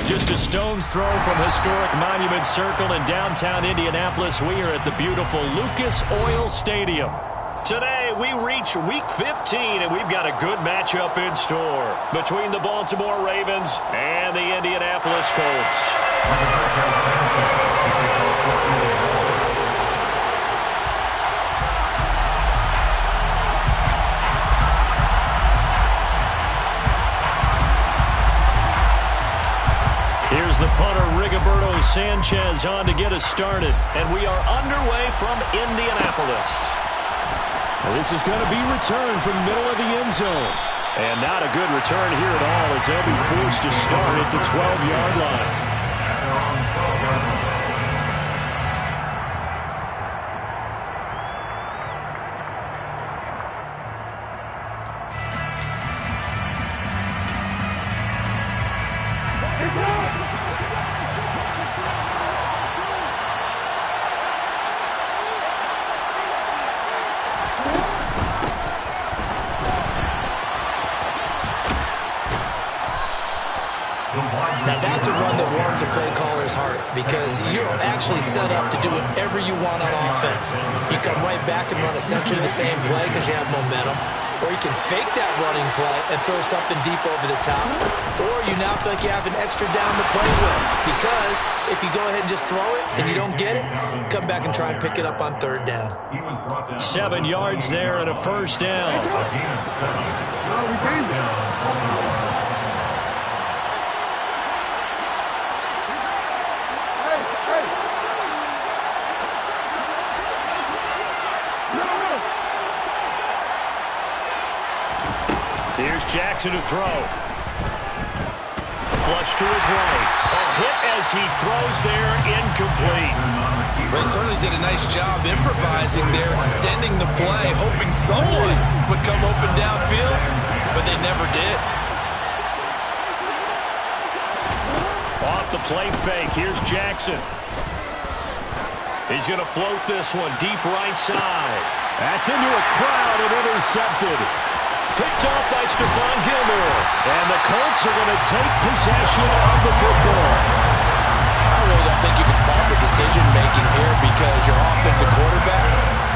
Just a stone's throw from historic Monument Circle in downtown Indianapolis, we are at the beautiful Lucas Oil Stadium. Today, we reach Week 15, and we've got a good matchup in store between the Baltimore Ravens and the Indianapolis Colts. Here's the punter, Rigoberto Sanchez, on to get us started. And we are underway from Indianapolis. Well, this is going to be returned from the middle of the end zone. And not a good return here at all, as they'll be forced to start at the 12-yard line. Now that's a run that warms a play caller's heart because you're actually set up to do whatever you want on offense. You come right back and run essentially the same play because you have momentum, or you can fake that running play and throw something deep over the top, or you now feel like you have an extra down to play with because if you go ahead and just throw it and you don't get it, come back and try and pick it up on third down. 7 yards there and a first down. Here's Jackson to throw. Flush to his right. A hit as he throws there, incomplete. Well, they certainly did a nice job improvising there, extending the play, hoping someone would come open downfield, but they never did. Off the play fake, here's Jackson. He's going to float this one deep right side. That's into a crowd and intercepted. Picked off by Stephon Gilmore. And the Colts are going to take possession of the football. I really don't think you can call the decision-making here because your offensive quarterback,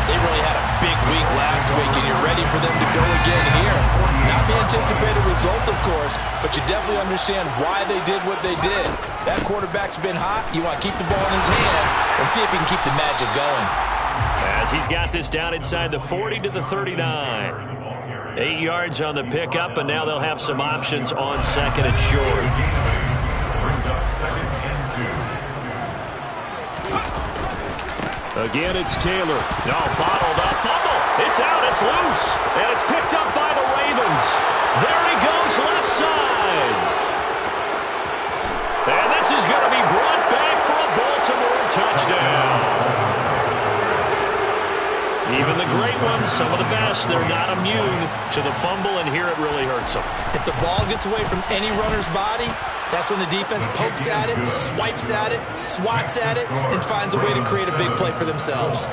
they really had a big week last week, and you're ready for them to go again here. Not the anticipated result, of course, but you definitely understand why they did what they did. That quarterback's been hot. You want to keep the ball in his hands and see if he can keep the magic going. As he's got this down inside the 40 to the 39. 8 yards on the pickup, and now they'll have some options on second and short. Again, it's Taylor. No, bottled up, fumble. It's out, it's loose, and it's picked up by the Ravens. There he goes, left side. And this is going to be brought back for a Baltimore touchdown. Even the great ones, some of the best, they're not immune to the fumble, and here it really hurts them. If the ball gets away from any runner's body, that's when the defense pokes at it, swipes at it, swats at it, and finds a way to create a big play for themselves.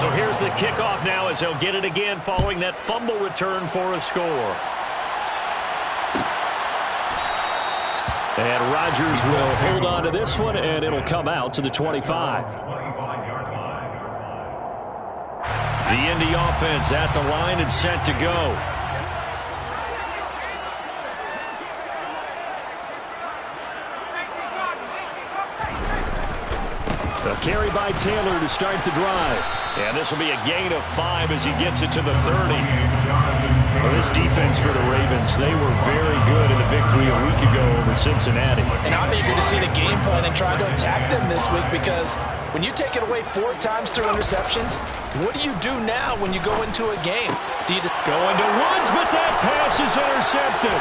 So here's the kickoff now as they'll get it again following that fumble return for a score. And Rodgers will hold on to this one, and it'll come out to the 25. The Indy offense at the line and set to go. A carry by Taylor to start the drive. And this will be a gain of 5 as he gets it to the 30. Well, this defense for the Ravens, they were very good in the victory a week ago over Cincinnati. And I'm eager to see the game plan and try to attack them this week because when you take it away 4 times through interceptions, what do you do now when you go into a game? Do you just go into Woods, but that pass is intercepted.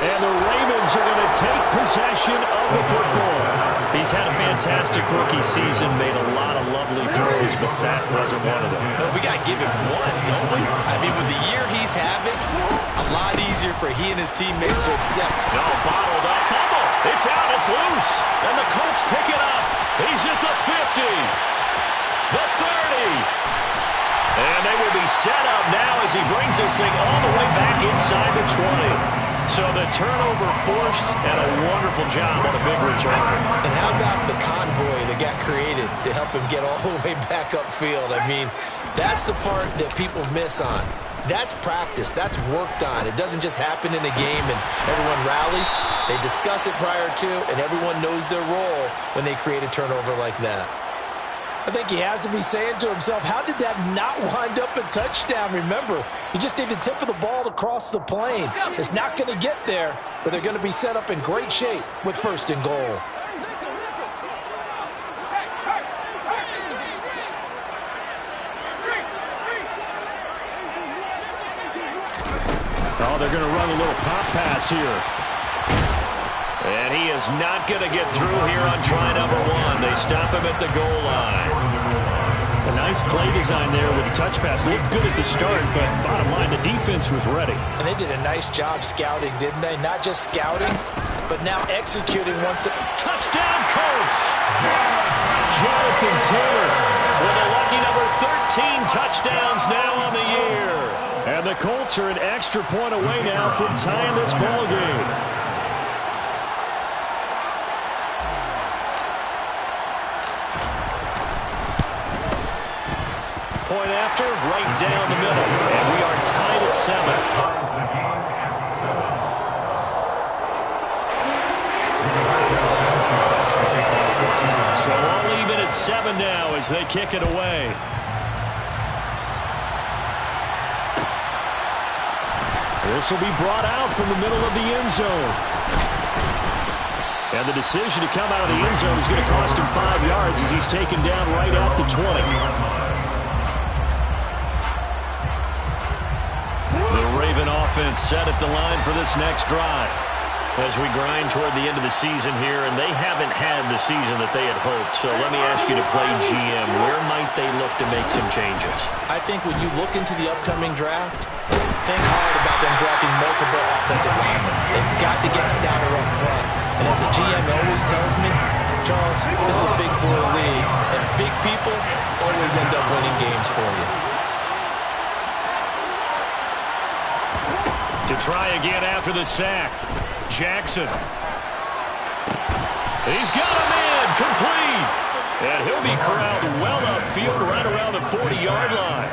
And the Ravens are going to take possession of the football. He's had a fantastic rookie season, made a lot of lovely throws, but that wasn't one of them. Well, we got to give him one, don't we? I mean, with the year he's having, a lot easier for he and his teammates to accept. No, bottled up, fumble. It's out, it's loose. And the Colts pick it up. He's at the 50, the 30, And they will be set up now as he brings this thing all the way back inside the 20. So the turnover forced, and a wonderful job on a big return. And how about the convoy that got created to help him get all the way back upfield? I mean, that's the part that people miss on. That's practice. That's worked on. It doesn't just happen in a game and everyone rallies. They discuss it prior to, and everyone knows their role when they create a turnover like that. I think he has to be saying to himself, how did that not wind up a touchdown? Remember, you just need the tip of the ball to cross the plane. It's not going to get there, but they're going to be set up in great shape with 1st and goal. Oh, they're going to run a little pop pass here. And he is not going to get through here on try number 1. They stop him at the goal line. A nice play design there with the touch pass. Looked good at the start, but bottom line, the defense was ready. And they did a nice job scouting, didn't they? Not just scouting, but now executing once the touchdown Colts. Jonathan Taylor with a lucky number 13 touchdowns now on the year. And the Colts are an extra point away now from tying this ball game. Point after, right down the middle. And we are tied at 7. So all even at 7 now as they kick it away. This will be brought out from the middle of the end zone. And the decision to come out of the end zone is going to cost him 5 yards as he's taken down right at the 20. Raven offense set at the line for this next drive as we grind toward the end of the season here, and they haven't had the season that they had hoped. So let me ask you to play GM. Where might they look to make some changes? I think when you look into the upcoming draft, think hard about them drafting multiple offensive linemen. They've got to get stouter up front. And as a GM always tells me, Charles, this is a big boy league, and big people always end up winning games for you. To try again after the sack. Jackson. He's got him in. Complete. And he'll be corralled well upfield right around the 40-yard line.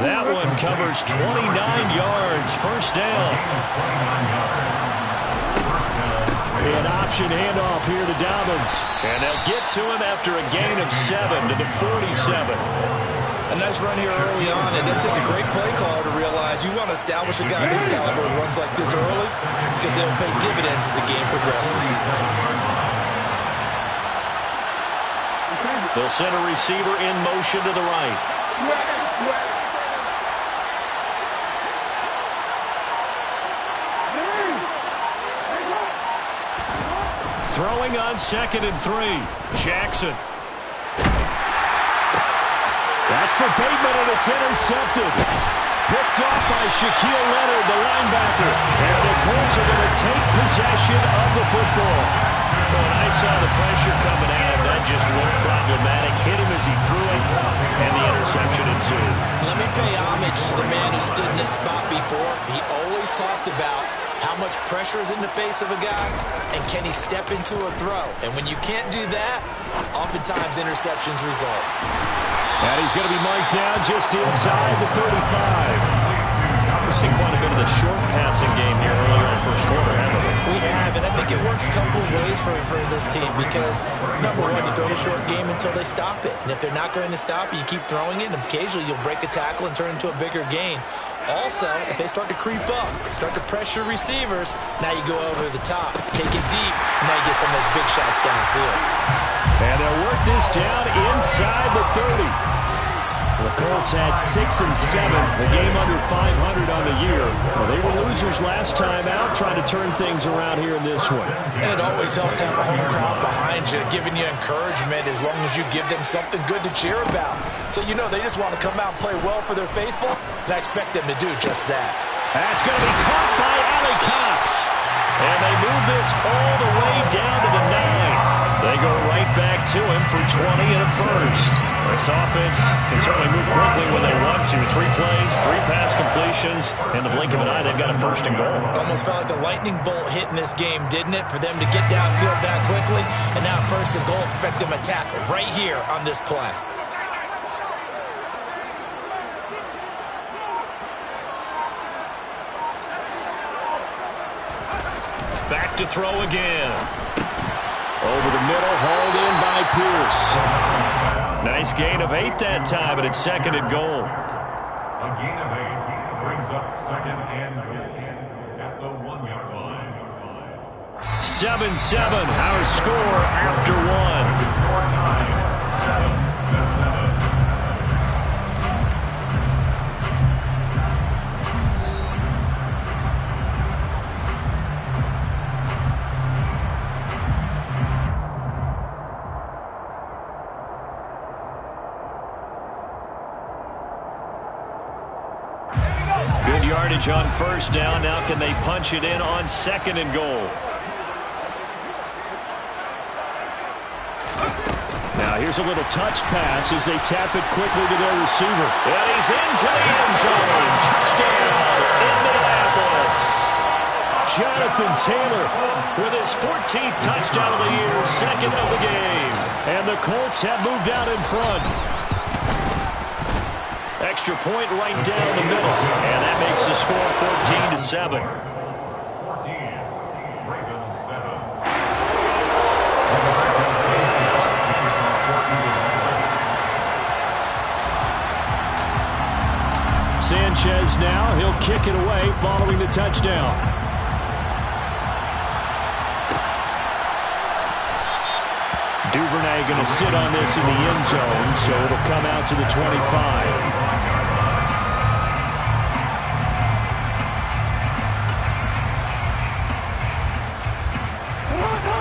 That one covers 29 yards. First down. An option handoff here to Dobbins. And they'll get to him after a gain of 7 to the 47. A nice run here early on. It didn't take a great play caller to realize you want to establish a guy this caliber who runs like this early because they'll pay dividends as the game progresses. They'll send a receiver in motion to the right. Throwing on 2nd and 3. Jackson. That's for Bateman, and it's intercepted. Picked off by Shaquille Leonard, the linebacker. And the Colts are going to take possession of the football. When I saw the pressure coming at him, that just looked problematic. Hit him as he threw it, and the interception ensued. Let me pay homage to the man who stood in this spot before. He always talked about how much pressure is in the face of a guy, and can he step into a throw? And when you can't do that, oftentimes interceptions result. And he's going to be marked down just inside the 35. We've seen quite a bit of the short passing game here earlier in the first quarter, haven't we? We have, and I think it works a couple of ways for this team because, number one, you throw the short game until they stop it. And if they're not going to stop it, you keep throwing it, and occasionally you'll break a tackle and turn it into a bigger gain. Also, if they start to creep up, start to pressure receivers, now you go over the top, take it deep, and now you get some of those big shots downfield. And they'll work this down inside the 30. The Colts had 6 and 7, a game under 500 on the year. Well, they were losers last time out, trying to turn things around here in this one. And it always helps to have a home crowd behind you, giving you encouragement as long as you give them something good to cheer about. So you know they just want to come out and play well for their faithful, and I expect them to do just that. That's going to be caught by Allie Cox. And they move this all the way down to the 9. They go right back to him for 20 and a first. This offense can certainly move quickly when they want to. 3 plays, 3 pass completions. In the blink of an eye, they've got a first and goal. Almost felt like a lightning bolt hit in this game, didn't it? For them to get downfield that quickly. And now first and goal, expect them to tackle right here on this play. Back to throw again. Over the middle, hauled in by Pierce. Nice gain of 8 that time, but it's second and goal. A gain of 8 brings up second and goal at the 1-yard line. 7-7, our score after 1. Score time, 7-7. Good yardage on first down. Now can they punch it in on second and goal? Now here's a little touch pass as they tap it quickly to their receiver. And he's into the end zone. Touchdown, Indianapolis. Jonathan Taylor With his 14th touchdown of the year, second of the game. and the Colts have moved out in front. Extra point right down the middle. And that makes the score 14-7. 14, Ravens 7. Sanchez now, he'll kick it away following the touchdown. Duvernay going to sit on this in the end zone, so it'll come out to the 25.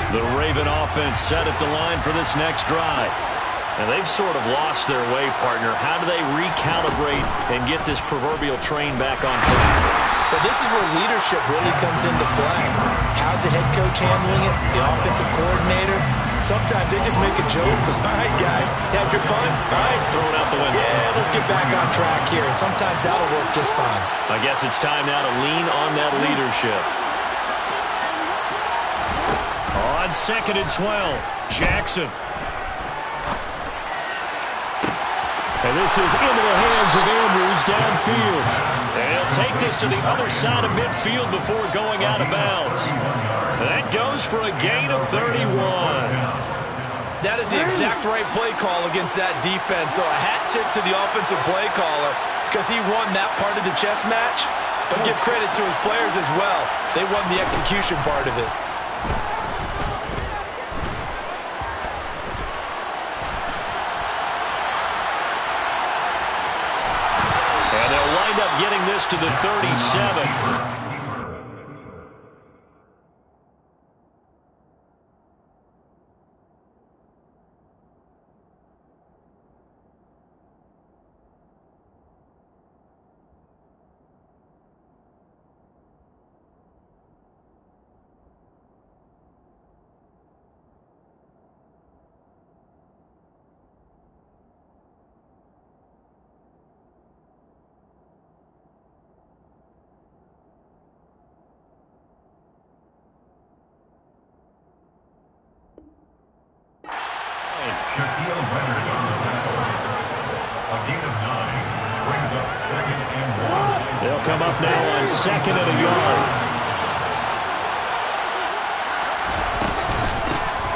The Raven offense set at the line for this next drive. And they've sort of lost their way, partner. How do they recalibrate and get this proverbial train back on track? But this is where leadership really comes into play. How's the head coach handling it? The offensive coordinator? Sometimes they just make a joke. All right, guys, had your punt? All right, Throw it out the window. yeah, let's get back on track here. And sometimes that'll work just fine. I guess it's time now to lean on that leadership. On second and 12, Jackson. And this is into the hands of Andrews downfield. And he'll take this to the other side of midfield before going out of bounds. That goes for a gain of 31. That is the exact right play call against that defense. So a hat tip to the offensive play caller because he won that part of the chess match. But give credit to his players as well. They won the execution part of it. And they'll wind up getting this to the 37. Shaquille Leonard on the tackle. A gain of 9 brings up second and 1. They'll come up now on second and a yard.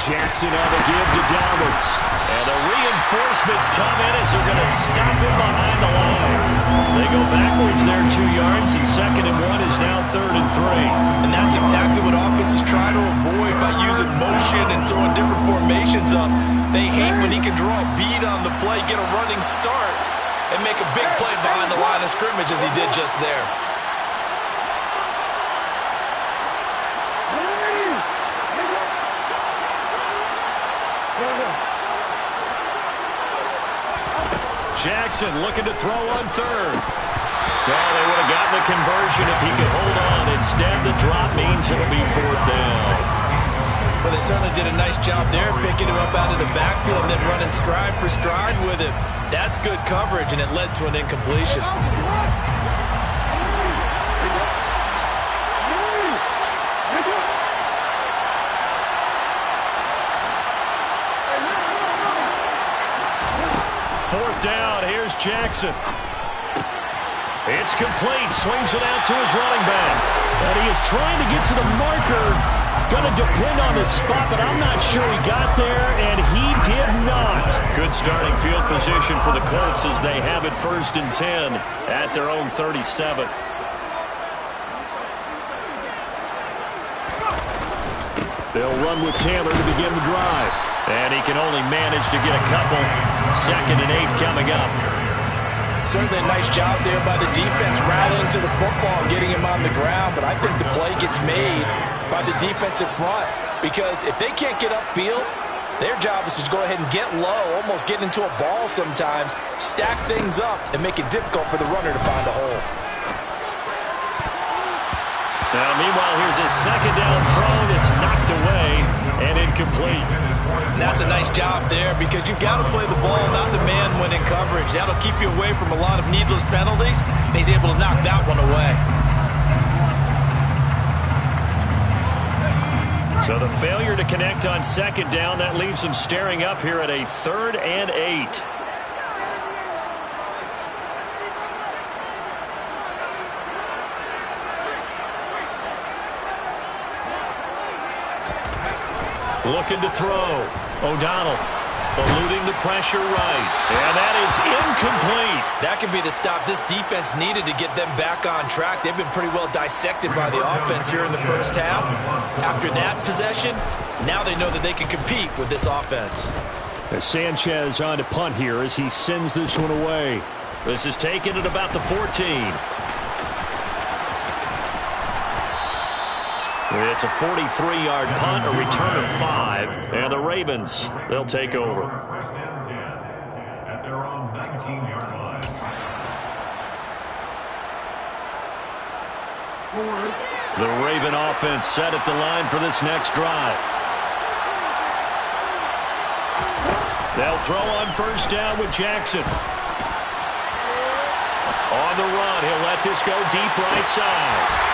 Jackson on the give to Dalberts. And the reinforcements come in as they're going to stop him behind the line. They go backwards there 2 yards, and second and 1 is now third and 3. And that's exactly what offenses try to avoid by using motion and throwing different formations up. They hate when he can draw a bead on the play, get a running start, and make a big play behind the line of scrimmage as he did just there. Jackson looking to throw on third. Well, they would have gotten the conversion if he could hold on. Instead, the drop means it'll be fourth down. Well, they certainly did a nice job there, picking him up out of the backfield and then running stride for stride with him. That's good coverage, and it led to an incompletion. Fourth down, here's Jackson. It's complete, swings it out to his running back. And he is trying to get to the marker. Going to depend on the spot, but I'm not sure he got there, and he did not. Good starting field position for the Colts as they have it 1st and 10 at their own 37. They'll run with Taylor to begin the drive. And he can only manage to get a couple. 2nd and 8 coming up. Certainly a nice job there by the defense rallying to the football and getting him on the ground, but I think the play gets made by the defensive front because if they can't get upfield, their job is to go ahead and get low, almost get into a ball sometimes, stack things up, and make it difficult for the runner to find a hole. Now, meanwhile, here's a 2nd down throw that's knocked away and incomplete. And that's a nice job there because you've got to play the ball, not the man when in coverage. That'll keep you away from a lot of needless penalties, and he's able to knock that one away. So the failure to connect on 2nd down, that leaves him staring up here at a 3rd and 8. Looking to throw. O'Donnell eluding the pressure right. And that is incomplete. That could be the stop this defense needed to get them back on track. They've been pretty well dissected by the offense here in the first half. After that possession, now they know that they can compete with this offense. As Sanchez on to punt here as he sends this one away. This is taken at about the 14. It's a 43-yard punt, a return of 5, and the Ravens, they'll take over. 1st and 10 at their own 19-yard line. The Raven offense set at the line for this next drive. They'll throw on 1st down with Jackson. On the run, he'll let this go deep right side.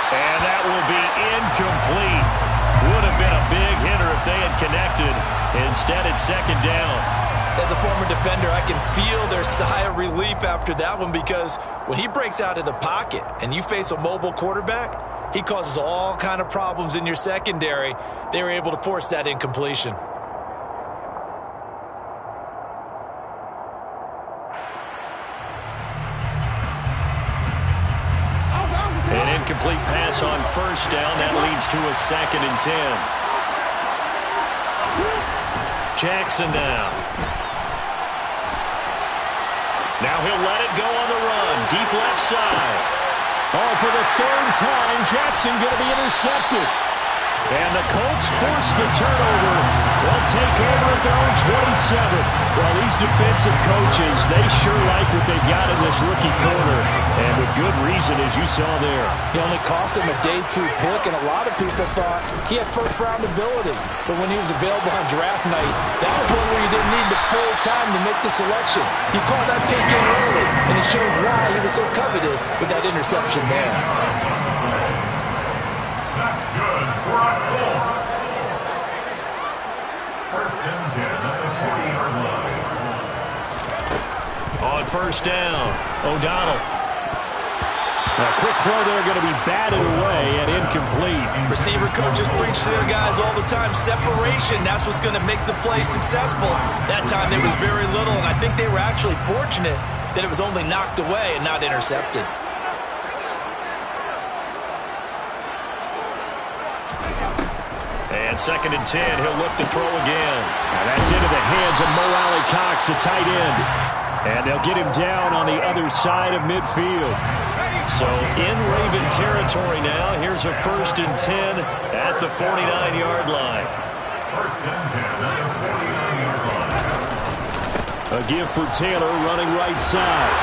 And that will be incomplete. Would have been a big hitter if they had connected. Instead, it's 2nd down. As a former defender, I can feel their sigh of relief after that one because when he breaks out of the pocket and you face a mobile quarterback, he causes all kind of problems in your secondary. They were able to force that incompletion. An incomplete pass on 1st down. That leads to a 2nd and 10. Jackson now. Now he'll let it go on the run. Deep left side. Oh, for the 3rd time, Jackson going to be intercepted. And the Colts force the turnover. They'll take over at their own 27. Well, these defensive coaches, they sure like what they've got in this rookie corner. And with good reason, as you saw there. He only cost him a day 2 pick, and a lot of people thought he had first-round ability. But when he was available on draft night, that was one where you didn't need the full time to make the selection. He called that pick in early, and it shows why he was so coveted with that interception there. That's good for our Colts. 1st and 10 at the 40-yard line. On 1st down, O'Donnell. A quick throw there going to be batted away and incomplete. Receiver coaches preach to their guys all the time. Separation, that's what's going to make the play successful. That time there was very little, and I think they were actually fortunate that it was only knocked away and not intercepted. And 2nd and 10, he'll look to throw again. And that's into the hands of Mo Alley-Cox, the tight end. And they'll get him down on the other side of midfield. So in Raven territory now, here's a 1st and 10 at the 49-yard line. 1st and 10 at the 49-yard line. A give for Taylor running right side.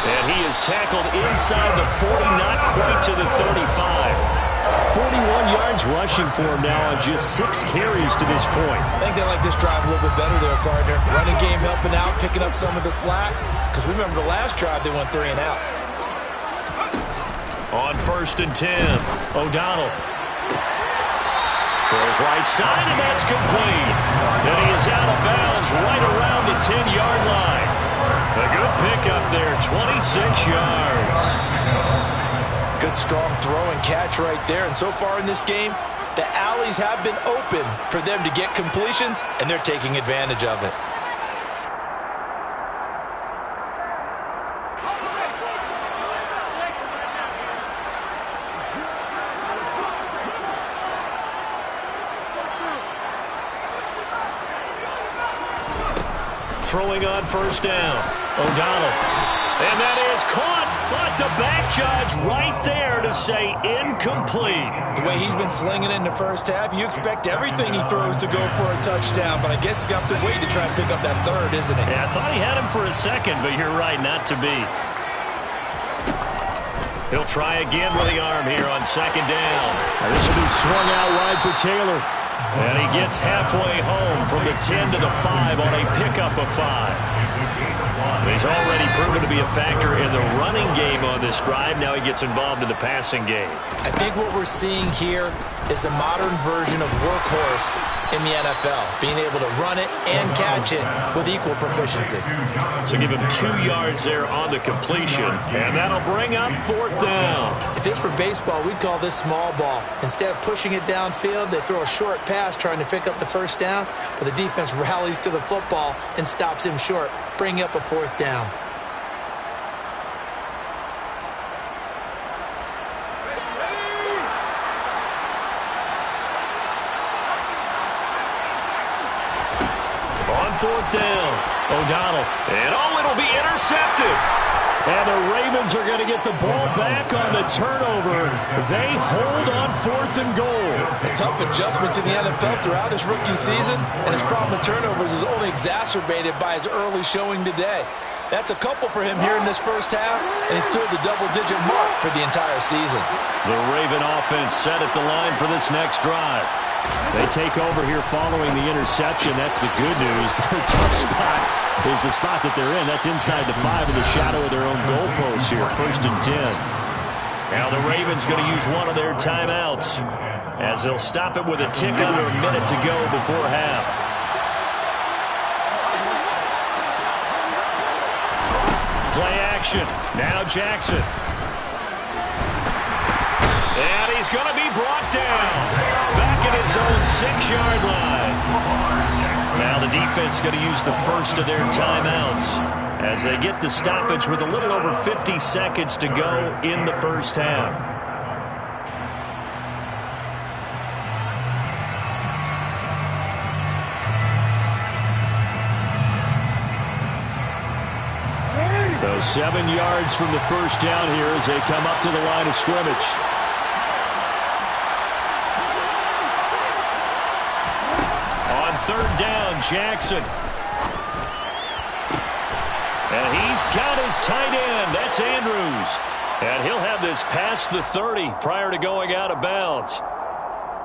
And he is tackled inside the 40, not quite to the 35. 41 yards rushing for him now on just 6 carries to this point. I think they like this drive a little bit better there, partner. Running game helping out, picking up some of the slack. Because remember, the last drive, they went 3 and out. On 1st and 10, O'Donnell throws right side, and that's complete. And he is out of bounds right around the 10-yard line. A good pickup there, 26 yards. Good, strong throw and catch right there. And so far in this game, the alleys have been open for them to get completions, and they're taking advantage of it. Throwing on 1st down, O'Donnell. And that is caught, but the back judge right there to say incomplete. The way he's been slinging in the first half, you expect everything he throws to go for a touchdown, but I guess he's going to have to wait to try and pick up that 3rd, isn't he? Yeah, I thought he had him for a second, but you're right, not to be. He'll try again with the arm here on 2nd down. This will be swung out wide for Taylor. And he gets halfway home from the 10 to the 5 on a pickup of 5. He's already proven to be a factor in the running game on this drive. Now he gets involved in the passing game. I think what we're seeing here is the modern version of workhorse in the NFL, being able to run it and catch it with equal proficiency. So give him 2 yards there on the completion, and that'll bring up 4th down. If this were baseball, we'd call this small ball. Instead of pushing it downfield, they throw a short pass trying to pick up the 1st down, but the defense rallies to the football and stops him short, bringing up a 4th down. On 4th down, O'Donnell, and it'll be intercepted. And the Ravens are going to get the ball back on the turnover. They hold on 4th and goal. A tough adjustment to the NFL throughout his rookie season, and his problem with turnovers is only exacerbated by his early showing today. That's a couple for him here in this first half, and he's cleared the double-digit mark for the entire season. The Raven offense set at the line for this next drive. They take over here following the interception. That's the good news. Their tough spot is the spot that they're in. That's inside the 5 in the shadow of their own goalpost here. 1st and 10. Now the Ravens going to use one of their timeouts as they'll stop it with a tick under a minute to go before half. Play action. Now Jackson. And he's going to be brought down. Back at his own 6-yard line. Now the defense going to use the first of their timeouts as they get the stoppage with a little over 50 seconds to go in the first half. So 7 yards from the 1st down here as they come up to the line of scrimmage. On 3rd down, Jackson. And he's got his tight end. That's Andrews. And he'll have this past the 30 prior to going out of bounds.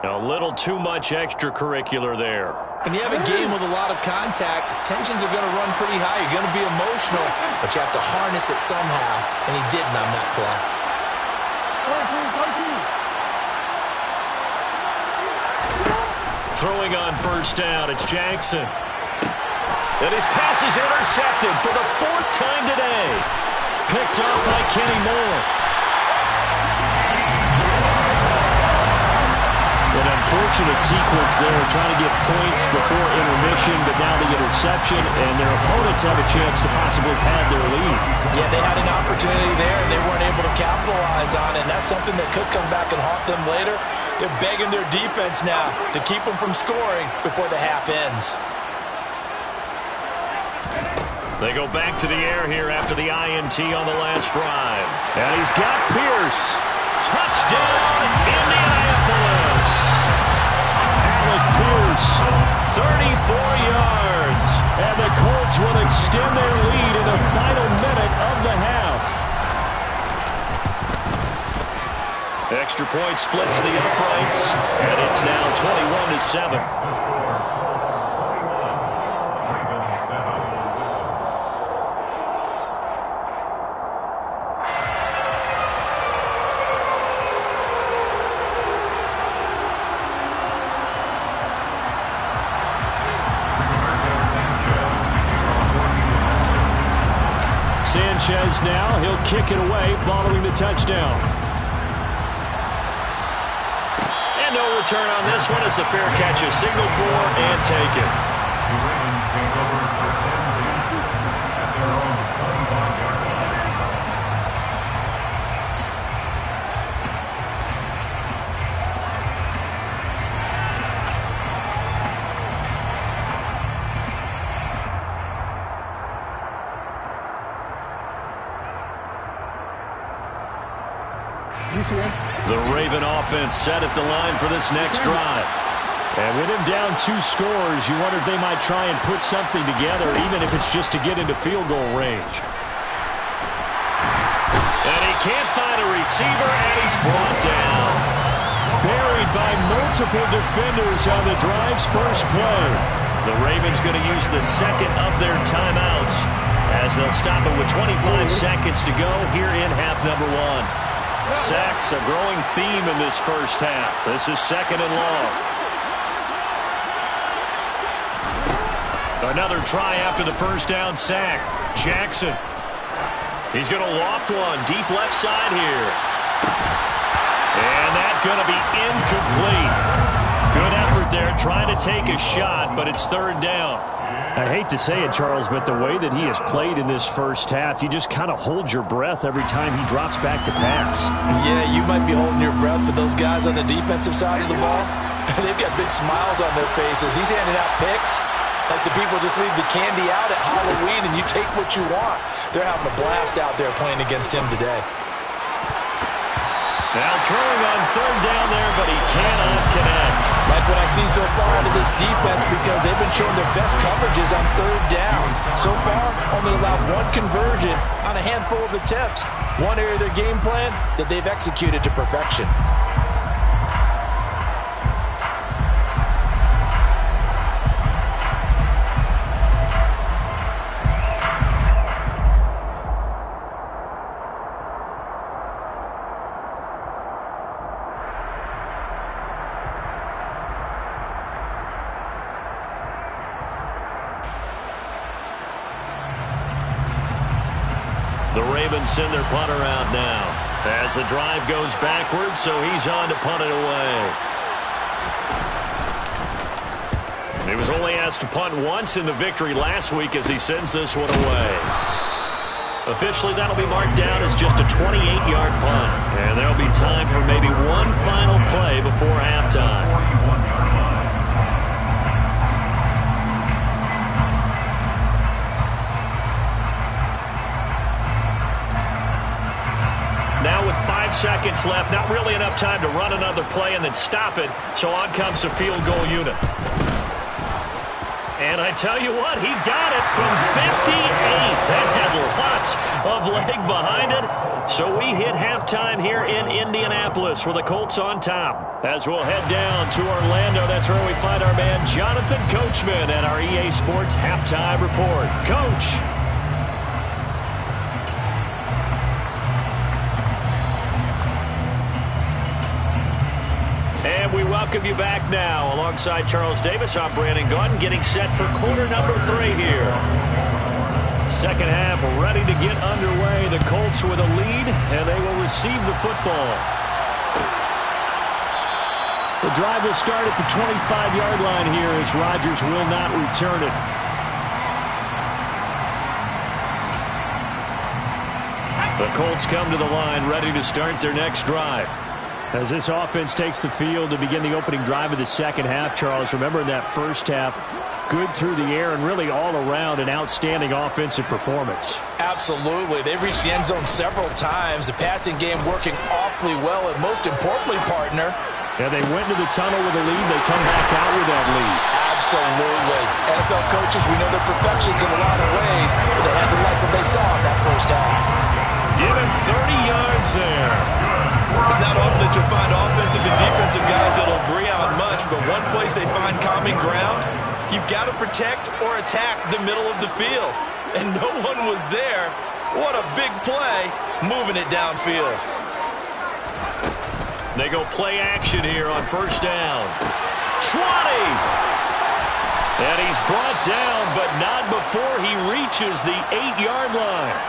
A little too much extracurricular there. When you have a game with a lot of contact, tensions are going to run pretty high. You're going to be emotional, but you have to harness it somehow, and he didn't on that play. Throwing on 1st down, it's Jackson. And his pass is intercepted for the 4th time today. Picked up by Kenny Moore. An unfortunate sequence there, trying to get points before intermission, but now the interception, and their opponents have a chance to possibly pad their lead. Yeah, they had an opportunity there, and they weren't able to capitalize on it, and that's something that could come back and haunt them later. They're begging their defense now to keep them from scoring before the half ends. They go back to the air here after the INT on the last drive. And he's got Pierce. Touchdown, Indianapolis. Alec Pierce, 34 yards. And the Colts will extend their lead in the final minute of the half. extra point splits the uprights, and it's now 21-7. Sanchez now, he'll kick it away following the touchdown. And no return on this one as the fair catch is signaled for and taken. The Ravens take over first and 10 at their own 25-yard line. The Raven offense set at the line for this next drive. And with him down 2 scores, you wonder if they might try and put something together, even if it's just to get into field goal range. And he can't find a receiver, and he's brought down. Buried by multiple defenders on the drive's first play. The Ravens going to use the second of their timeouts as they'll stop it with 25 seconds to go here in half number 1. Sacks, a growing theme in this first half. This is second and long. Another try after the first down sack. Jackson. He's going to loft one deep left side here. And that's going to be incomplete. Good effort there trying to take a shot, but it's third down. I hate to say it, Charles, but the way that he has played in this first half, you just kind of hold your breath every time he drops back to pass. Yeah, you might be holding your breath, but those guys on the defensive side of the ball, they've got big smiles on their faces. He's handing out picks like the people just leave the candy out at Halloween and you take what you want. They're having a blast out there playing against him today. Now throwing on third down there, but he cannot connect. Like what I see so far out of this defense, because they've been showing their best coverages on third down. So far, only allowed 1 conversion on a handful of attempts. One area of their game plan that they've executed to perfection. The Ravens send their punter out now as the drive goes backwards, so he's on to punt it away. He was only asked to punt once in the victory last week as he sends this one away. Officially, that'll be marked down as just a 28-yard punt. And there'll be time for maybe one final play before halftime. 41-yard line. Now with 5 seconds left, not really enough time to run another play and then stop it, so on comes the field goal unit. And I tell you what, he got it from 58. That had lots of leg behind it. So we hit halftime here in Indianapolis with the Colts on top. As we'll head down to Orlando, that's where we find our man Jonathan Coachman at our EA Sports Halftime Report. Coach. And we welcome you back now. Alongside Charles Davis, I'm Brandon Gaudin, getting set for quarter number 3 here. Second half ready to get underway. The Colts with a lead, and they will receive the football. The drive will start at the 25-yard line here as Rodgers will not return it. The Colts come to the line ready to start their next drive. As this offense takes the field to begin the opening drive of the second half, Charles, remember in that first half, good through the air and really all around an outstanding offensive performance. Absolutely. They've reached the end zone several times. The passing game working awfully well, and most importantly, partner, yeah, they went to the tunnel with a lead. They come back out with that lead. Absolutely. NFL coaches, we know they're perfections in a lot of ways, but they had to like what they saw in that first half. Give him 30 yards there. It's not often that you'll find offensive and defensive guys that'll agree on much, but one place they find common ground, you've got to protect or attack the middle of the field. And no one was there. What a big play, moving it downfield. They go play action here on first down. 20! And he's brought down, but not before he reaches the 8-yard line.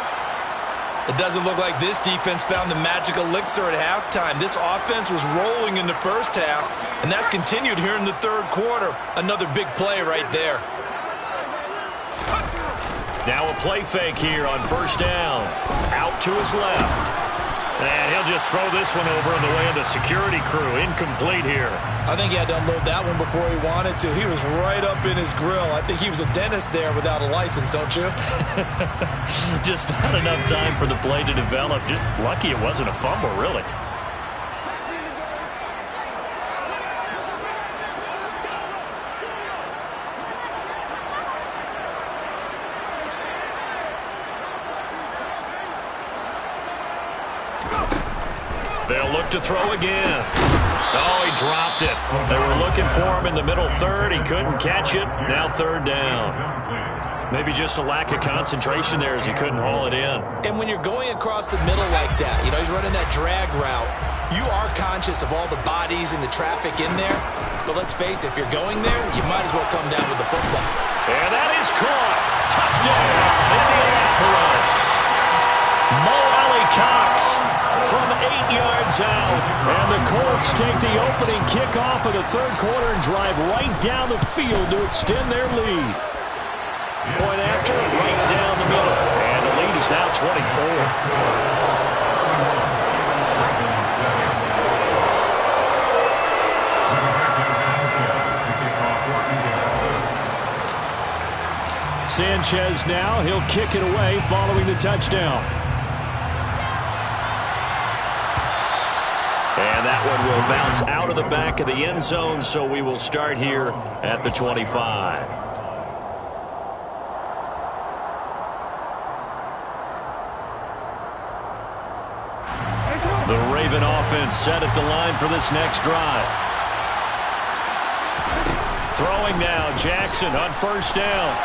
It doesn't look like this defense found the magic elixir at halftime. This offense was rolling in the first half, and that's continued here in the third quarter. Another big play right there. Now a play fake here on first down. Out to his left. And he'll just throw this one over in the way of the security crew. Incomplete here. I think he had to unload that one before he wanted to. He was right up in his grill. I think he was a dentist there without a license, don't you? Just not enough time for the play to develop. Just lucky it wasn't a fumble, really. They'll look to throw again. Oh, he dropped it. They were looking for him in the middle third. He couldn't catch it. Now third down. Maybe just a lack of concentration there as he couldn't haul it in. And when you're going across the middle like that, you know, he's running that drag route, you are conscious of all the bodies and the traffic in there. But let's face it, if you're going there, you might as well come down with the football. And that is caught. Touchdown, Indianapolis. Mo Alley-Cox from 8 yards out. And the Colts take the opening kickoff of the third quarter and drive right down the field to extend their lead. Point after, right down the middle. And the lead is now 24. Sanchez now, he'll kick it away following the touchdown. And that one will bounce out of the back of the end zone, so we will start here at the 25. The Raven offense set at the line for this next drive. Throwing now, Jackson on first down.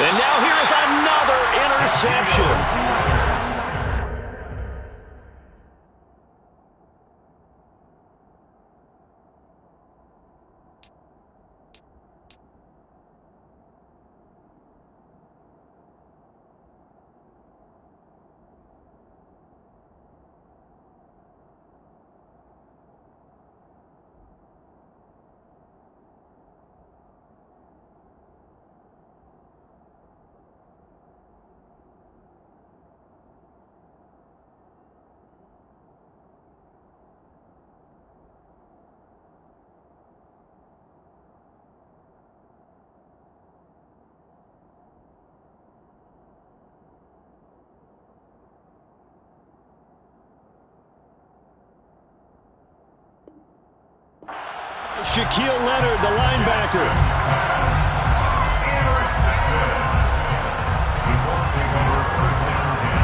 And now here's another interception. Shaquille Leonard, the linebacker. The Colts take over first down 10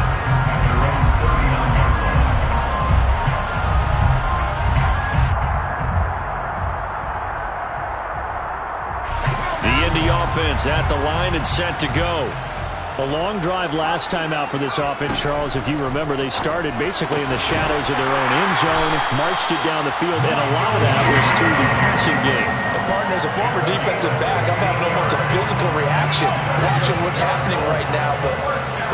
at their own 39-yard line. The Indy offense at the line and set to go. A long drive last time out for this offense, Charles. If you remember, they started basically in the shadows of their own end zone, marched it down the field, and a lot of that was through the passing game. And partner, as a former defensive back, I'm having almost a physical reaction watching what's happening right now. But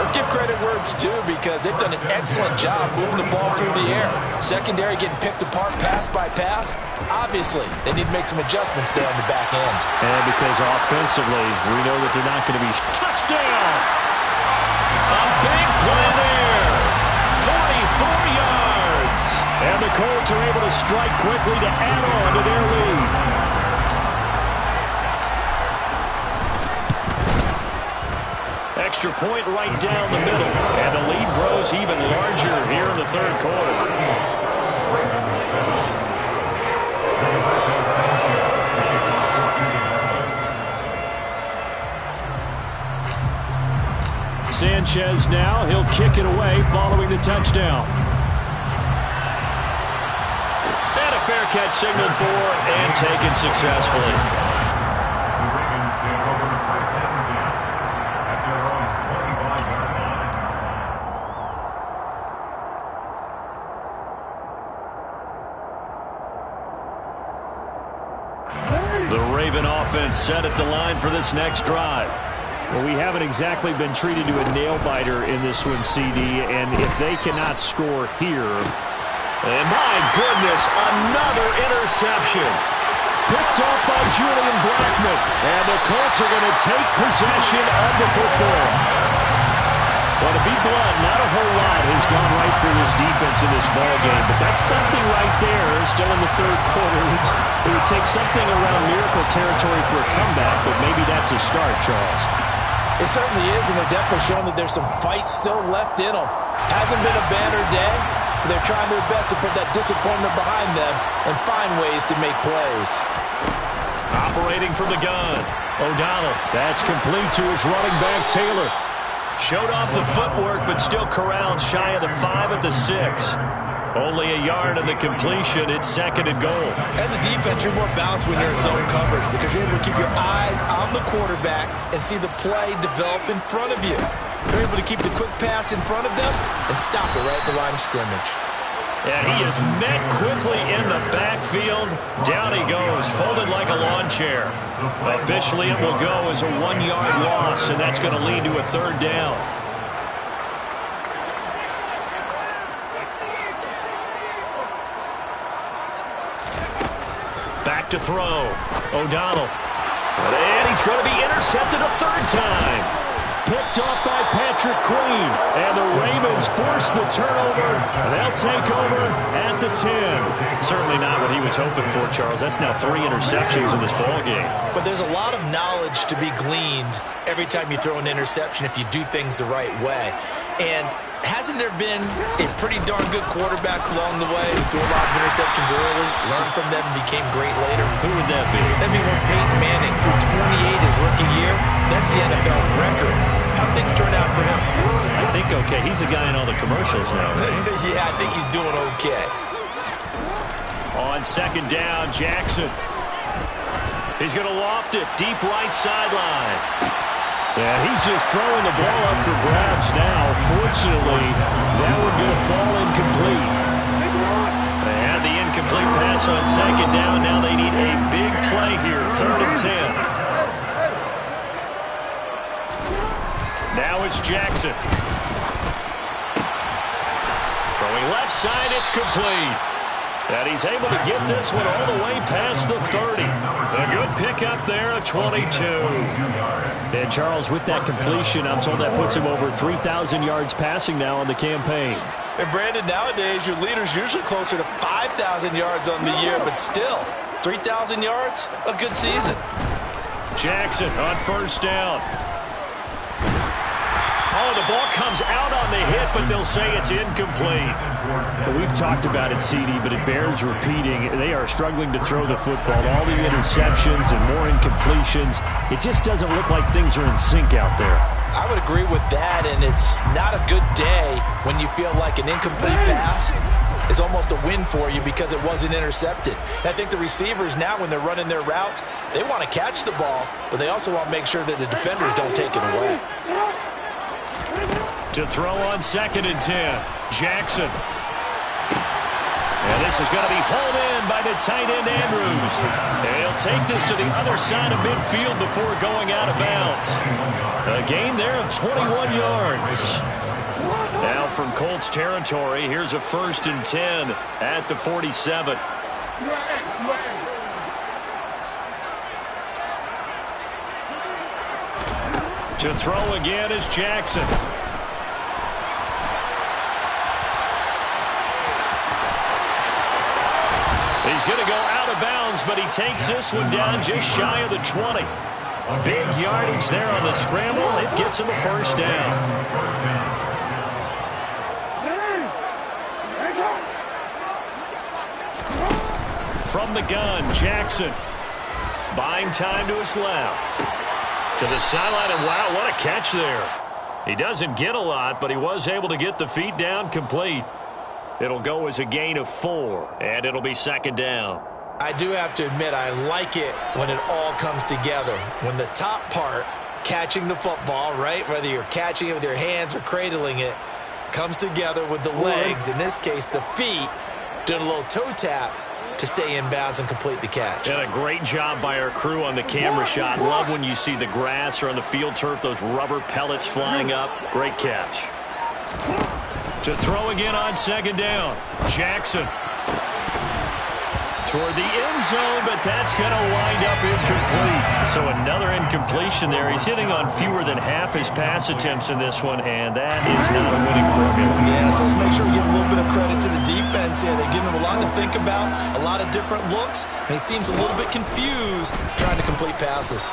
let's give credit where it's due, because they've done an excellent job moving the ball through the air. Secondary getting picked apart pass by pass. Obviously, they need to make some adjustments there on the back end. And because offensively, we know that they're not going to be... Touchdown! A big play there. 44 yards. And the Colts are able to strike quickly to add on to their lead. Extra point right down the middle. And the lead grows even larger here in the third quarter. Sanchez now. He'll kick it away following the touchdown. And a fair catch signaled for and taken successfully. The Ravens take over first and 10 at their own 25-yard line. The Raven offense set at the line for this next drive. Well, we haven't exactly been treated to a nail-biter in this one, CD, and if they cannot score here... And my goodness, another interception. Picked off by Julian Blackmon. And the Colts are going to take possession of the football. Well, to be blunt, not a whole lot has gone right for this defense in this ball game, but that's something right there. Still in the third quarter. It would take something around miracle territory for a comeback, but maybe that's a start, Charles. It certainly is, and they're definitely showing that there's some fight still left in them. Hasn't been a banner day, but they're trying their best to put that disappointment behind them and find ways to make plays. Operating from the gun, O'Donnell. That's complete to his running back, Taylor. Showed off the footwork, but still corralled shy of the 5 at the 6. Only a yard of the completion. It's second and goal. As a defense, you're more balanced when you're in zone coverage because you're able to keep your eyes on the quarterback and see the play develop in front of you. You're able to keep the quick pass in front of them and stop it right at the line of scrimmage. And he is met quickly in the backfield. Down he goes, folded like a lawn chair. Officially, it will go as a 1-yard loss, and that's going to lead to a third down. Back to throw. O'Donnell. And he's going to be intercepted a third time. Picked off by Patrick Queen. And the Ravens force the turnover. They'll take over at the 10. Certainly not what he was hoping for, Charles. That's now 3 interceptions in this ballgame. But there's a lot of knowledge to be gleaned every time you throw an interception if you do things the right way. And hasn't there been a pretty darn good quarterback along the way who threw a lot of interceptions early, learned from them, and became great later? Who would that be? That'd be one Peyton Manning threw 28 his rookie year. That's the NFL record. How things turn out for him? I think okay. He's a guy in all the commercials now, right? Yeah, I think he's doing okay. On second down, Jackson. He's going to loft it deep right sideline. Yeah, he's just throwing the ball up for grabs now. Fortunately, that one going to fall incomplete. They had the incomplete pass on second down. Now they need a big play here. 3rd and 10. Now it's Jackson. Throwing left side, it's complete. And he's able to get this one all the way past the 30. A good pickup there, a 22. And Charles, with that completion, I'm told that puts him over 3,000 yards passing now on the campaign. And Brandon, nowadays your leader's usually closer to 5,000 yards on the year, but still, 3,000 yards, a good season. Jackson on first down. Oh, the ball comes out on the hit, but they'll say it's incomplete. Well, we've talked about it, CD, but it bears repeating. They are struggling to throw the football. All the interceptions and more incompletions. It just doesn't look like things are in sync out there. I would agree with that, and it's not a good day when you feel like an incomplete pass is almost a win for you because it wasn't intercepted. And I think the receivers now, when they're running their routes, they want to catch the ball, but they also want to make sure that the defenders don't take it away. To throw on 2nd and 10, Jackson. And this is going to be hauled in by the tight end, Andrews. And he'll take this to the other side of midfield before going out of bounds. A gain there of 21 yards. Now from Colts territory, here's a 1st and 10 at the 47. To throw again is Jackson. He's going to go out of bounds, but he takes this one down just shy of the 20. Big yardage there on the scramble. It gets him a 1st down. From the gun, Jackson. Buying time to his left. To the sideline, and wow, what a catch there. He doesn't get a lot, but he was able to get the feet down complete. It'll go as a gain of 4, and it'll be second down. I do have to admit, I like it when it all comes together. When the top part, catching the football, right, whether you're catching it with your hands or cradling it, comes together with the legs, in this case the feet, doing a little toe tap to stay in bounds and complete the catch. And a great job by our crew on the camera shot. Love when you see the grass or on the field turf, those rubber pellets flying up. Great catch. To throw again on second down. Jackson. Toward the end zone, but that's going to wind up incomplete. So another incompletion there. He's hitting on fewer than half his pass attempts in this one, and that is not a winning formula. Yeah, so let's make sure we give a little bit of credit to the defense here. They've given him a lot to think about, a lot of different looks, and he seems a little bit confused trying to complete passes.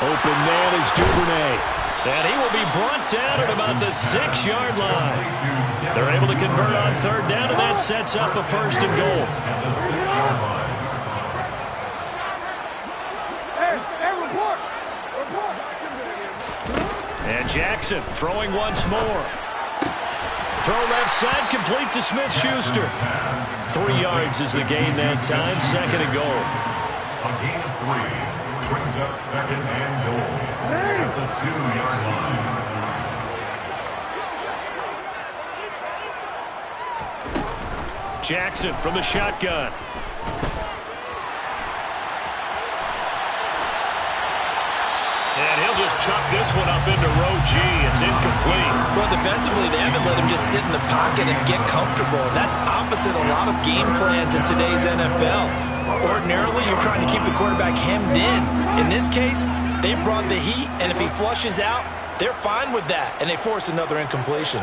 Open man is Duvernay. And he will be brought down at about the 6-yard line. They're able to convert on third down, and that sets up a first and goal. At the 6-yard line. And Jackson throwing once more. Throw left side, complete to Smith-Schuster. 3 yards is the gain that time, second and goal. A gain of 3 brings up second and goal at the 2-yard line. Jackson from the shotgun. And he'll just chuck this one up into row G. It's incomplete. Well, defensively, they haven't let him just sit in the pocket and get comfortable. And that's opposite a lot of game plans in today's NFL. Ordinarily, you're trying to keep the quarterback hemmed in. In this case, they brought the heat, and if he flushes out, they're fine with that, and they force another incompletion.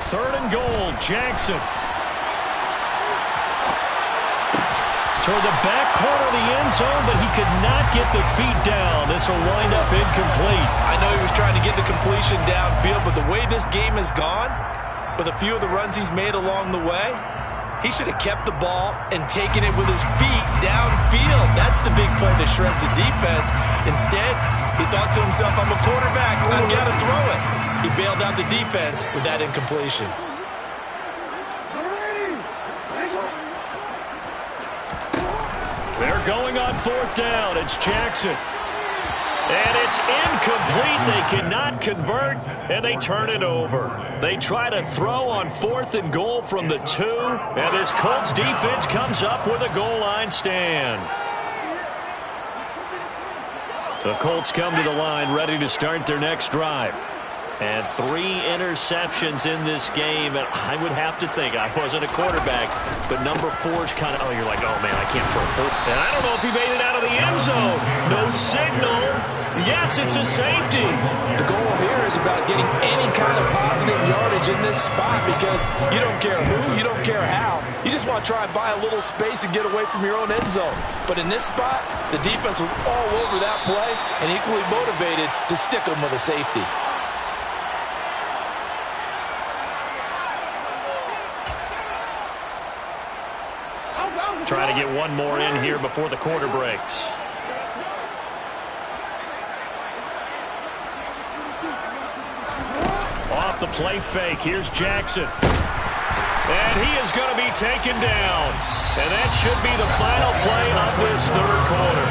Third and goal, Jackson. Toward the back corner of the end zone, but he could not get the feet down. This will wind up incomplete. I know he was trying to get the completion downfield, but the way this game has gone, with a few of the runs he's made along the way, he should have kept the ball and taken it with his feet downfield. That's the big play that shreds the defense. Instead, he thought to himself, I'm a quarterback, I've got to throw it. He bailed out the defense with that incompletion. They're going on fourth down. It's Jackson. And it's incomplete. They cannot convert, and they turn it over. They try to throw on fourth and goal from the 2, and this Colts defense comes up with a goal line stand. The Colts come to the line ready to start their next drive. And 3 interceptions in this game. And I would have to think, I wasn't a quarterback, but number 4's kind of, you're like, oh, man, I can't throw full. And I don't know if he made it out of the end zone. No signal. Yes, it's a safety. The goal here is about getting any kind of positive yardage in this spot because you don't care who, you don't care how. You just want to try and buy a little space and get away from your own end zone. But in this spot, the defense was all over that play and equally motivated to stick them with a safety. Trying to get one more in here before the quarter breaks. Off the play fake, here's Jackson. And he is going to be taken down. And that should be the final play of this third quarter.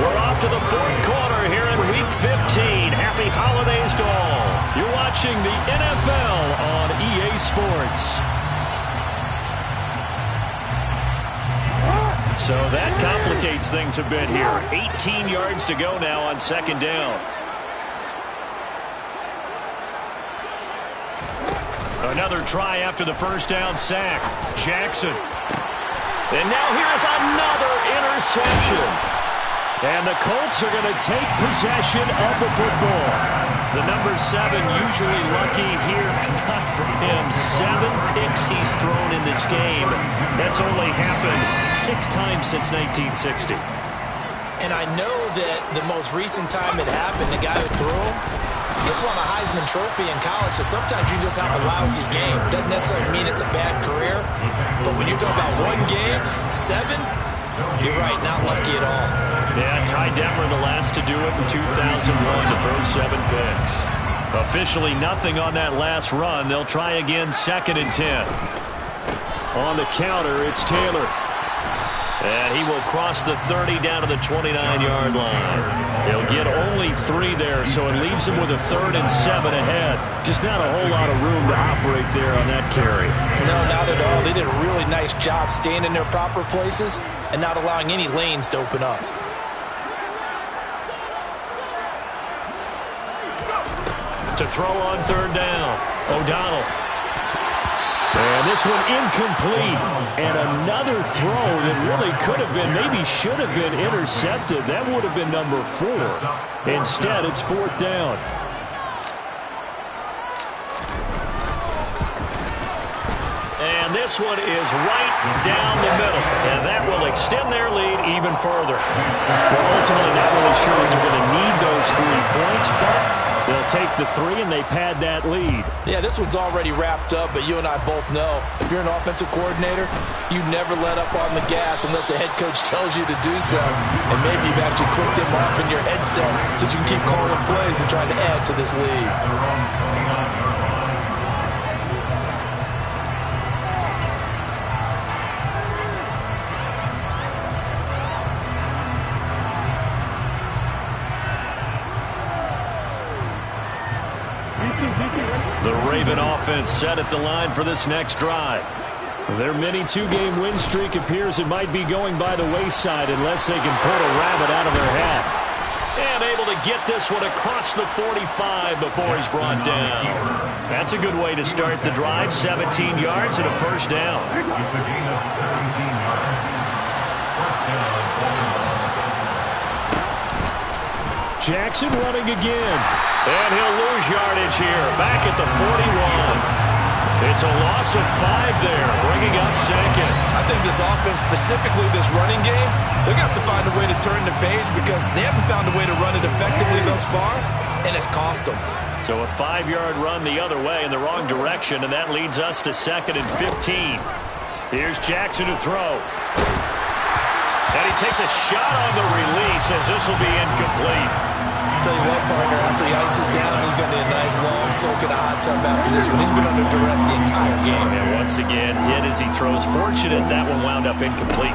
We're off to the fourth quarter here in Week 15. Happy holidays to all. You're watching the NFL on EA Sports. So that complicates things a bit here. 18 yards to go now on second down. Another try after the first down sack. Jackson. And now here's another interception. And the Colts are going to take possession of the football. The number 7 usually lucky here. Not for him. 7 picks he's thrown in this game. That's only happened 6 times since 1960. And I know that the most recent time it happened, the guy who threw him, he won a Heisman Trophy in college, so sometimes you just have a lousy game. Doesn't necessarily mean it's a bad career, but when you're talking about one game, 7, you're right, not lucky at all. Yeah, Ty Detmer the last to do it in 2001 to throw 7 picks. Officially nothing on that last run. They'll try again, 2nd and 10. On the counter, it's Taylor. And he will cross the 30 down to the 29-yard line. He'll get only 3 there, so it leaves him with a 3rd and 7 ahead. Just not a whole lot of room to operate there on that carry. No, not at all. They did a really nice job staying in their proper places and not allowing any lanes to open up. To throw on 3rd down, O'Donnell. And this one incomplete. And another throw that really could have been, maybe should have been intercepted. That would have been number 4. Instead, it's 4th down. And this one is right down the middle. And that will extend their lead even further. Well, ultimately, not really sure that they're going to need those 3 points, but they'll take the 3 and they pad that lead. Yeah, this one's already wrapped up, but you and I both know if you're an offensive coordinator, you never let up on the gas unless the head coach tells you to do so. And maybe you've actually clicked him off in your headset so you can keep calling plays and trying to add to this lead. The Raven offense set at the line for this next drive. Their mini 2-game win streak appears it might be going by the wayside unless they can pull a rabbit out of their hat. And able to get this one across the 45 before he's brought down. That's a good way to start the drive. 17 yards and a 1st down. It's a gain of 17 yards. 1st down, Baltimore. Jackson running again. And he'll lose yardage here. Back at the 41. It's a loss of 5 there, bringing up 2nd. I think this offense, specifically this running game, they're going to have to find a way to turn the page because they haven't found a way to run it effectively thus far, and it's cost them. So a 5-yard run the other way in the wrong direction, and that leads us to 2nd and 15. Here's Jackson to throw. And he takes a shot on the release as this will be incomplete. Tell you what, partner, after the ice is down, he's going to need a nice long soak in a hot tub after this one. He's been under duress the entire game. And once again, hit as he throws. Fortunate that one wound up incomplete.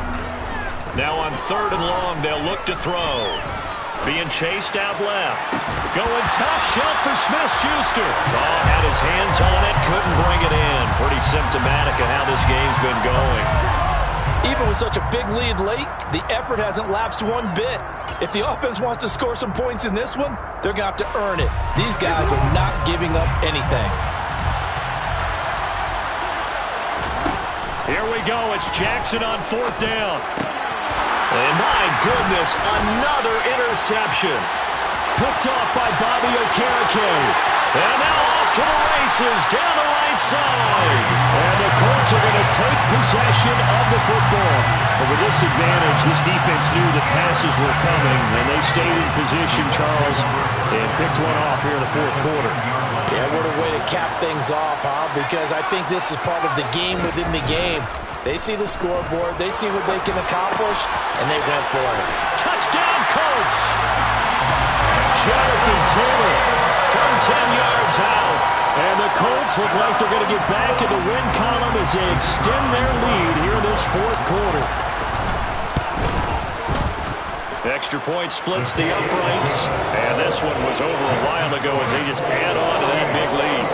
Now on 3rd and long, they'll look to throw. Being chased out left. Going top shelf for Smith-Schuster. Oh, had his hands on it, couldn't bring it in. Pretty symptomatic of how this game's been going. Even with such a big lead late, the effort hasn't lapsed one bit. If the offense wants to score some points in this one, they're going to have to earn it. These guys are not giving up anything. Here we go. It's Jackson on 4th down. And my goodness, another interception. Picked off by Bobby Okereke. And now off to the races down the right side. And the Colts are going to take possession of the football. Over this advantage, this defense knew that passes were coming, and they stayed in position, Charles, and picked one off here in the 4th quarter. Yeah, what a way to cap things off, huh? Because I think this is part of the game within the game. They see the scoreboard, they see what they can accomplish, and they went for it. Touchdown, Colts! Jonathan Taylor from 10 yards out. And the Colts look like they're going to get back in the win column as they extend their lead here in this 4th quarter. Extra point splits the uprights. And this one was over a while ago as they just add on to that big lead.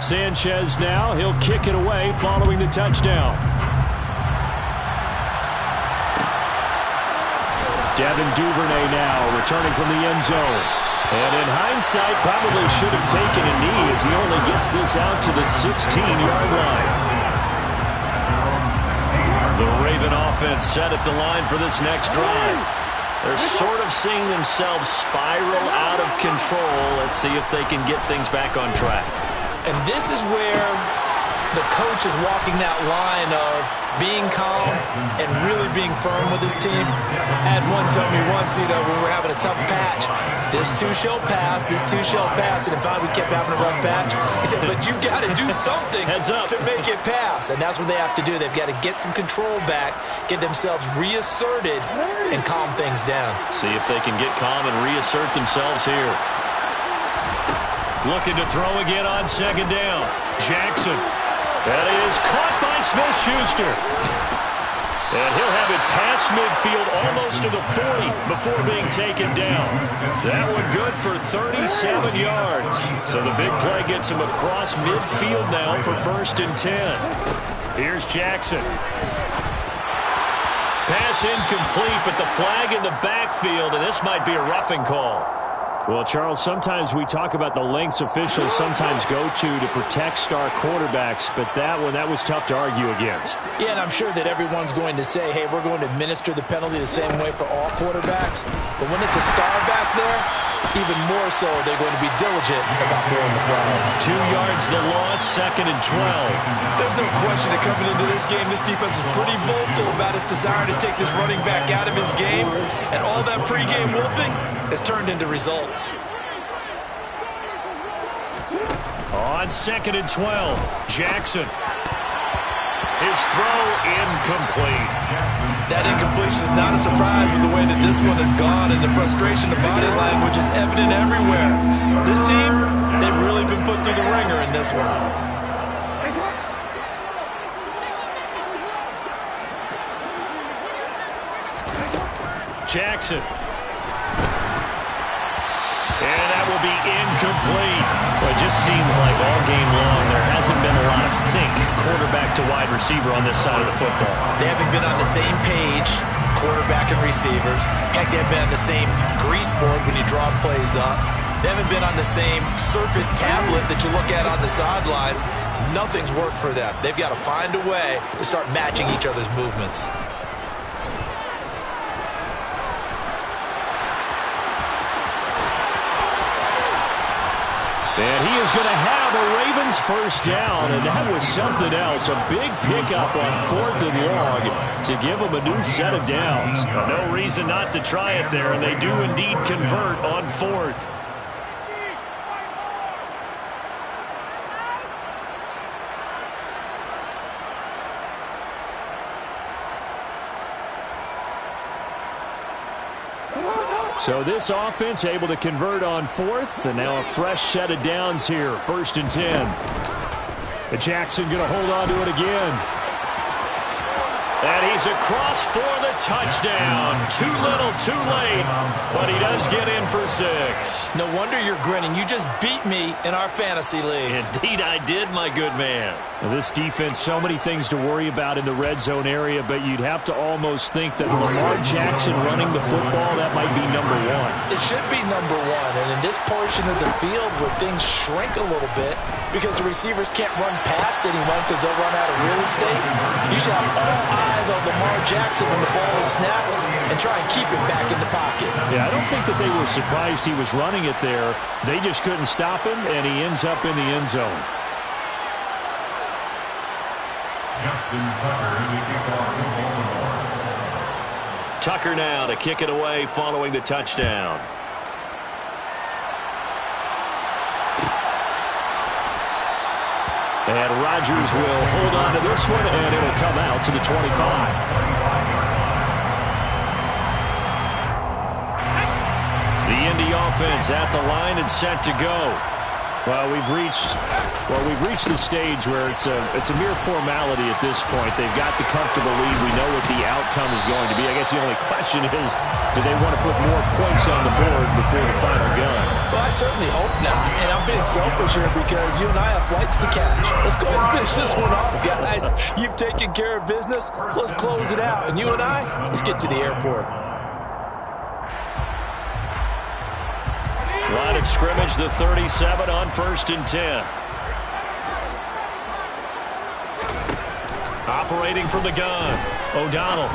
Sanchez now, he'll kick it away following the touchdown. Devin Duvernay now returning from the end zone. And in hindsight, probably should have taken a knee as he only gets this out to the 16-yard line. The Raven offense set at the line for this next drive. They're sort of seeing themselves spiral out of control. Let's see if they can get things back on track. And this is where the coach is walking that line of being calm and really being firm with his team. I had one tell me once, when we were having a tough patch, this too shall pass, this too shall pass. And finally we kept having a rough patch. He said, but you got to do something to make it pass. And that's what they have to do. They've got to get some control back, get themselves reasserted, and calm things down. See if they can get calm and reassert themselves here. Looking to throw again on second down. Jackson. That is caught by Smith-Schuster. And he'll have it past midfield almost to the 40 before being taken down. That one good for 37 yards. So the big play gets him across midfield now for 1st and 10. Here's Jackson. Pass incomplete, but the flag in the backfield, and this might be a roughing call. Well, Charles, sometimes we talk about the lengths officials sometimes go to protect star quarterbacks, but that was tough to argue against. Yeah, and I'm sure that everyone's going to say, hey, we're going to administer the penalty the same way for all quarterbacks. But when it's a star back there, even more so, they're going to be diligent about throwing the flag. 2 yards the loss, 2nd and 12. There's no question that coming into this game, this defense is pretty vocal about its desire to take this running back out of his game. And all that pregame wolfing has turned into results. On 2nd and 12, Jackson. His throw incomplete. That incompletion is not a surprise with the way that this one has gone, and the frustration, the body language is evident everywhere. This team, they've really been put through the ringer in this one. Jackson. And that will be incomplete. Well, it just seems like all game long there hasn't been a lot of sync quarterback to wide receiver on this side of the football. They haven't been on the same page, quarterback and receivers. Heck, they haven't been on the same grease board when you draw plays up. They haven't been on the same surface tablet that you look at on the sidelines. Nothing's worked for them. They've got to find a way to start matching each other's movements. And he is going to have a Ravens first down, and that was something else. A big pickup on 4th and long to give them a new set of downs. No reason not to try it there, and they do indeed convert on 4th. So this offense able to convert on 4th, and now a fresh set of downs here, 1st and 10. But Jackson going to hold on to it again. And he's across for the touchdown. Too little, too late, but he does get in for 6. No wonder you're grinning. You just beat me in our fantasy league. Indeed I did, my good man. Well, this defense, so many things to worry about in the red zone area, but you'd have to almost think that Lamar Jackson running the football, that might be number 1. It should be number 1, and in this portion of the field where things shrink a little bit because the receivers can't run past anyone because they'll run out of real estate, you should have all eyes on Lamar Jackson when the ball is snapped and try and keep it back in the pocket. Yeah, I don't think that they were surprised he was running it there. They just couldn't stop him, and he ends up in the end zone. Justin Tucker, the kickoff for Baltimore. Tucker now to kick it away following the touchdown. And Rodgers will hold on to this one, and it'll come out to the 25. The Indy offense at the line and set to go. Well, we've reached the stage where it's a mere formality at this point. They've got the comfortable lead. We know what the outcome is going to be. I guess the only question is, do they want to put more points on the board before the final gun? Well, I certainly hope not. And I'm being selfish here because you and I have flights to catch. Let's go ahead and finish this one off, guys. You've taken care of business. Let's close it out. And you and I, let's get to the airport. Line of scrimmage, the 37 on 1st and 10. Operating from the gun, O'Donnell.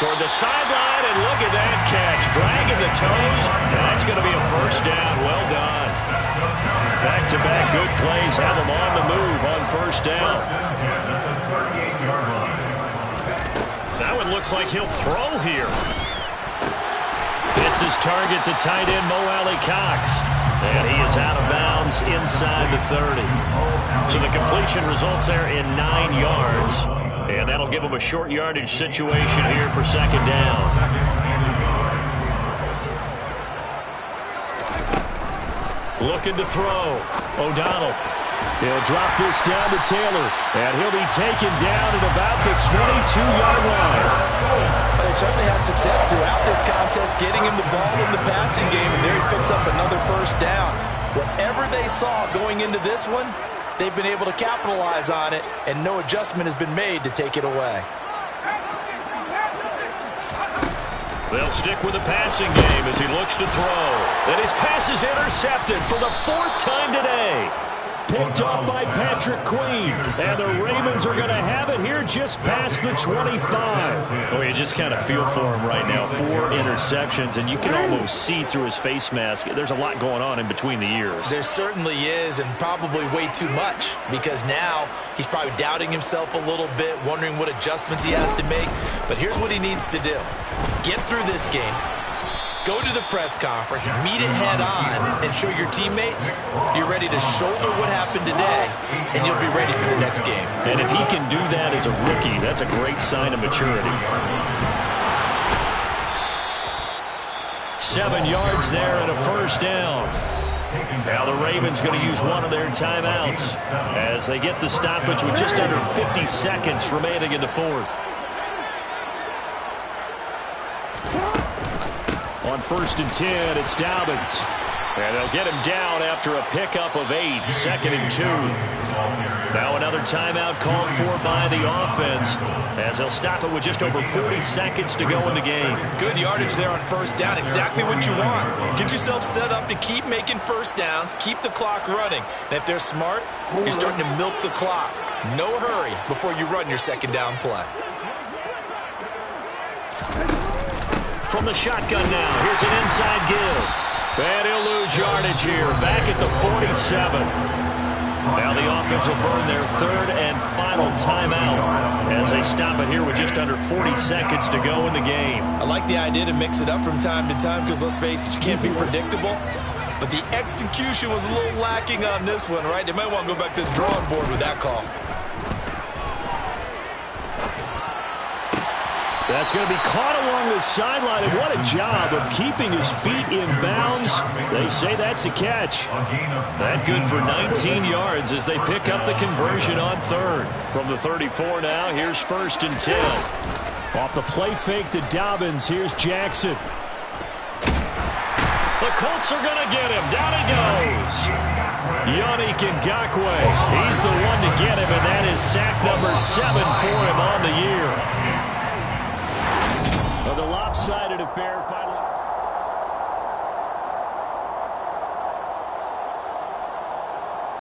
Toward the sideline, and look at that catch. Dragging the toes, and that's going to be a first down. Well done. Back-to-back good plays have him on the move on first down. Now it looks like he'll throw here. It's his target, the tight end, Mo Alley-Cox. And he is out of bounds inside the 30. So the completion results there in 9 yards. And that'll give him a short yardage situation here for second down. Looking to throw. O'Donnell. He'll drop this down to Taylor. And he'll be taken down at about the 22-yard line. They certainly had success throughout this contest, getting him the ball in the passing game, and there he picks up another first down. Whatever they saw going into this one, they've been able to capitalize on it, and no adjustment has been made to take it away. They'll stick with the passing game as he looks to throw. And his pass is intercepted for the 4th time today. Picked up by Patrick Queen. And the Ravens are going to have it here just past the 25. Oh, you just kind of feel for him right now. 4 interceptions, and you can almost see through his face mask. There's a lot going on in between the ears. There certainly is, and probably way too much, because now he's probably doubting himself a little bit, wondering what adjustments he has to make. But here's what he needs to do. Get through this game. Go to the press conference, meet it head on, and show your teammates you're ready to shoulder what happened today, and you'll be ready for the next game. And if he can do that as a rookie, that's a great sign of maturity. 7 yards there and a first down. Now the Ravens going to use one of their timeouts as they get the stoppage with just under 50 seconds remaining in the 4th. On 1st and 10, it's Dobbins. And they'll get him down after a pickup of 8, 2nd and 2. Now another timeout called for by the offense as they'll stop it with just over 40 seconds to go in the game. Good yardage there on first down, exactly what you want. Get yourself set up to keep making first downs, keep the clock running. And if they're smart, you're starting to milk the clock. No hurry before you run your second down play. From the shotgun now, here's an inside give. And he'll lose yardage here, back at the 47. Now the offense will burn their 3rd and final timeout as they stop it here with just under 40 seconds to go in the game. I like the idea to mix it up from time to time because, let's face it, you can't be predictable. But the execution was a little lacking on this one, right? They might want to go back to the drawing board with that call. That's going to be caught along the sideline, and what a job of keeping his feet in bounds. They say that's a catch. That good for 19 yards as they pick up the conversion on 3rd. From the 34 now, here's 1st and 10. Off the play fake to Dobbins, here's Jackson. The Colts are going to get him. Down he goes. Yannick Ngakoue. He's the one to get him, and that is sack number 7 for him on the year.